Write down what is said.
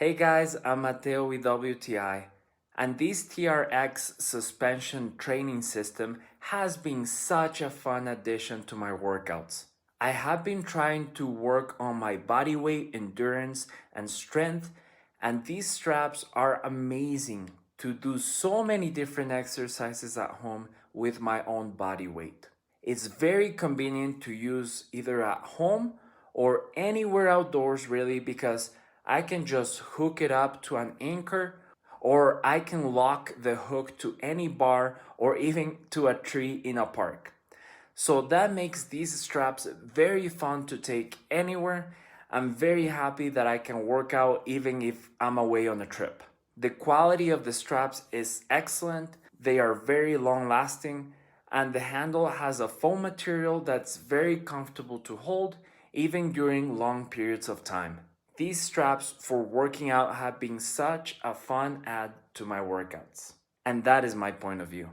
Hey guys, I'm Mateo with WTI, and this TRX Suspension Training System has been such a fun addition to my workouts. I have been trying to work on my body weight, endurance, and strength, and these straps are amazing to do so many different exercises at home with my own body weight. It's very convenient to use either at home or anywhere outdoors really because I can just hook it up to an anchor or I can lock the hook to any bar or even to a tree in a park. So that makes these straps very fun to take anywhere. I'm very happy that I can work out even if I'm away on a trip. The quality of the straps is excellent, they are very long lasting, and the handle has a foam material that's very comfortable to hold even during long periods of time. These straps for working out have been such a fun add to my workouts. And that is my point of view.